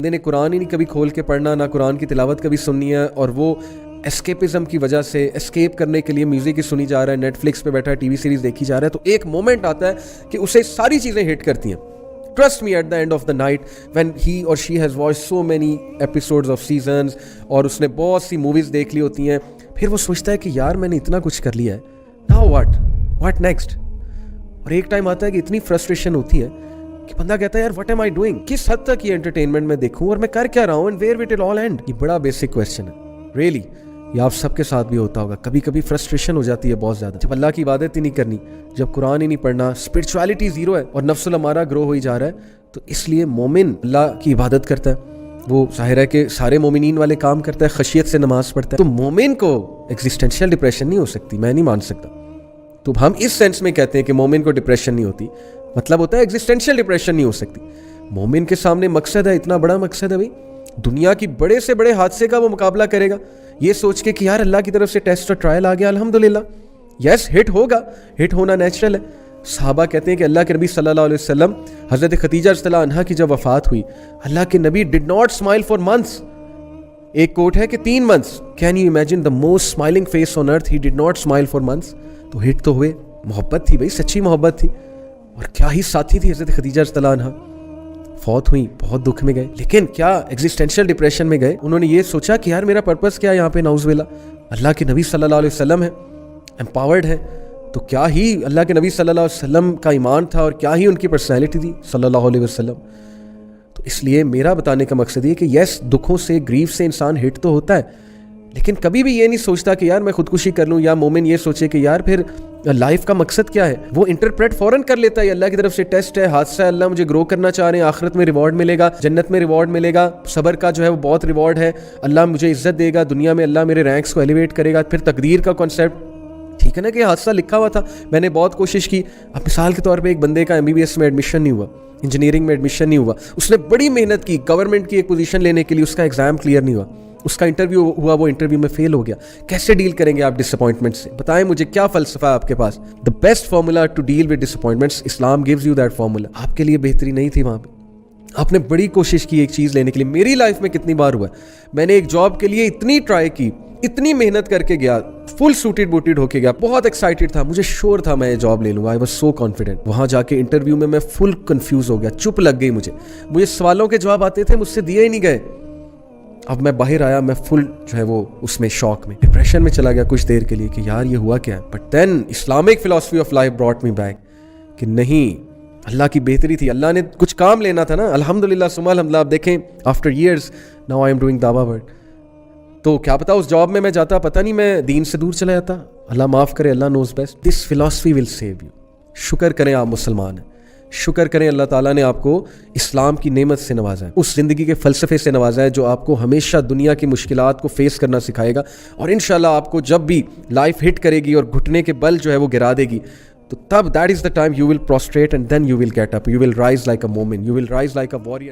بندے نے قرآن ہی نہیں کبھی کھول کے پڑھنا، نہ قرآن کی تلاوت کبھی سننی ہے، اور وہ اسکیپزم کی وجہ سے اسکیپ کرنے کے لیے میوزک ہی سنی جا رہا ہے، نیٹ فلکس پہ بیٹھا ہے، ٹی وی سیریز دیکھی جا رہا ہے، تو ایک مومنٹ آتا ہے کہ اسے ساری چیزیں ہٹ کرتی ہیں. Trust me, at the end of the night, when he or she has watched so many episodes of seasons اور اس نے بہت سی موویز دیکھ لی ہوتی ہیں، پھر وہ سوچتا ہے کہ یار میں نے اتنا کچھ کر لیا ہے، now what next؟ اور ایک ٹائم آتا ہے کہ اتنی فرسٹریشن ہوتی ہے کہ بندہ کہتا ہے یار what am I doing؟ کس حد تک یہ انٹرٹینمنٹ میں دیکھوں اور میں کر کیا رہا ہوں، and where will it all end؟ یہ بڑا بیسک کویسچن ہے ریئلی. یہ آپ سب کے ساتھ بھی ہوتا ہوگا. کبھی کبھی فرسٹریشن ہو جاتی ہے بہت زیادہ، جب اللہ کی عبادت ہی نہیں کرنی، جب قرآن ہی نہیں پڑھنا، اسپرچویلٹی زیرو ہے اور نفس الامارہ گرو ہوئی جا رہا ہے. تو اس لیے مومن اللہ کی عبادت کرتا ہے، وہ ظاہر ہے کہ سارے مومنین والے کام کرتا ہے، خشیت سے نماز پڑھتا ہے. تو مومن کو ایگزسٹینشیل ڈپریشن نہیں ہو سکتی، میں نہیں مان سکتا. تو ہم اس سینس میں کہتے ہیں کہ مومن کو ڈپریشن نہیں ہوتی، مطلب ہوتا ہے ایگزسٹینشیل ڈپریشن نہیں ہو سکتی. مومن کے سامنے مقصد ہے، اتنا بڑا مقصد ہے بھائی، دنیا کی بڑے سے بڑے حادثے کا وہ مقابلہ کرے گا یہ سوچ کے کہ یار اللہ کی طرف سے ٹیسٹ اور ٹرائل آ گیا، الحمدللہ. یس ہٹ ہوگا، ہٹ ہونا نیچرل ہے. صحابہ کہتے ہیں کہ اللہ کے نبی صلی اللہ علیہ وسلم، حضرت خدیجہ رضی اللہ عنہا کی جب وفات ہوئی، اللہ کے نبی did not smile for months. ایک کوٹ ہے کہ 3 months. Can you imagine the most smiling face on earth, he did not smile for months. تو ہٹ تو ہوئے، محبت تھی بھائی، سچی محبت تھی. اور کیا ہی ساتھی تھی حضرت خدیجہ رضی اللہ عنہا. فوت ہوئی، بہت دکھ میں گئے، لیکن کیا ایگزسٹینشیل ڈپریشن میں گئے؟ انہوں نے یہ سوچا کہ یار میرا پرپس کیا ہے یہاں پہ، نعوذ باللہ. اللہ کے نبی صلی اللہ علیہ وسلم ہے، امپاورڈ ہے، تو کیا ہی اللہ کے نبی صلی اللہ علیہ وسلم کا ایمان تھا اور کیا ہی ان کی پرسنالٹی تھی صلی اللہ علیہ وسلم. تو اس لیے میرا بتانے کا مقصد یہ کہ یس دکھوں سے، گریف سے انسان ہٹ تو ہوتا ہے، لیکن کبھی بھی یہ نہیں سوچتا کہ یار میں خودکشی کر لوں، یا مومن یہ سوچے کہ یار پھر لائف کا مقصد کیا ہے. وہ انٹرپریٹ فوراً کر لیتا ہے، اللہ کی طرف سے ٹیسٹ ہے، حادثہ ہے، اللہ مجھے گرو کرنا چاہ رہے ہیں، آخرت میں ریوارڈ ملے گا، جنت میں ریوارڈ ملے گا، صبر کا جو ہے وہ بہت ریوارڈ ہے، اللہ مجھے عزت دے گا، دنیا میں اللہ میرے رینکس کو ایلیویٹ کرے گا. پھر تقدیر کا کانسیپٹ، ٹھیک ہے نا کہ حادثہ لکھا ہوا تھا، میں نے بہت کوشش کی. اب مثال کے طور پہ ایک بندے کا MBBS میں ایڈمیشن نہیں ہوا، انجینئرنگ میں ایڈمیشن نہیں ہوا، اس نے بڑی محنت کی گورنمنٹ کی ایک پوزیشن لینے کے لیے، اس کا ایگزام کلیئر نہیں ہوا، اس کا انٹرویو ہوا، وہ انٹرویو میں فیل ہو گیا. کیسے ڈیل کریں گے آپ ڈس اپوائنٹمنٹ سے؟ بتائیں مجھے کیا فلسفہ ہے آپ کے پاس؟ The best formula to deal with disappointments, Islam gives you that formula. آپ کے لیے بہتری نہیں تھی وہاں پہ، آپ نے بڑی کوشش کی ایک چیز لینے کے لیے. میری لائف میں کتنی بار ہوا ہے، میں نے ایک جاب کے لیے اتنی ٹرائی کی، اتنی محنت کر کے گیا، فل سوٹیڈ بوٹیڈ ہو کے گیا، بہت ایکسائٹیڈ تھا، مجھے شور تھا میں یہ جاب لے لوں گا، آئی واز سو کانفیڈنٹ. وہاں جا کے انٹرویو میں فل کنفیوز ہو گیا، چپ لگ گئی مجھے سوالوں کے جواب آتے تھے، مجھ سے دیے ہی نہیں گئے. اب میں باہر آیا، میں فل جو ہے وہ اس میں شاک میں، ڈپریشن میں چلا گیا کچھ دیر کے لیے کہ یار یہ ہوا کیا ہے. But then Islamic philosophy of life brought me back کہ نہیں، اللہ کی بہتری تھی، اللہ نے کچھ کام لینا تھا نا. الحمدللہ ثم الحمدللہ. آپ دیکھیں after years now I am doing دعویٰ ورک. تو کیا پتا اس جاب میں جاتا، پتہ نہیں میں دین سے دور چلا جاتا. اللہ معاف کرے، اللہ knows best. This philosophy will save you. شکر کریں آپ مسلمان ہیں، شکر کریں اللہ تعالیٰ نے آپ کو اسلام کی نعمت سے نوازا ہے، اس زندگی کے فلسفے سے نوازا ہے جو آپ کو ہمیشہ دنیا کی مشکلات کو فیس کرنا سکھائے گا. اور انشاءاللہ آپ کو جب بھی لائف ہٹ کرے گی اور گھٹنے کے بل جو ہے وہ گرا دے گی، تو تب that is the time you will prostrate and then you will get up, you will rise like a مومن، you will rise like a warrior.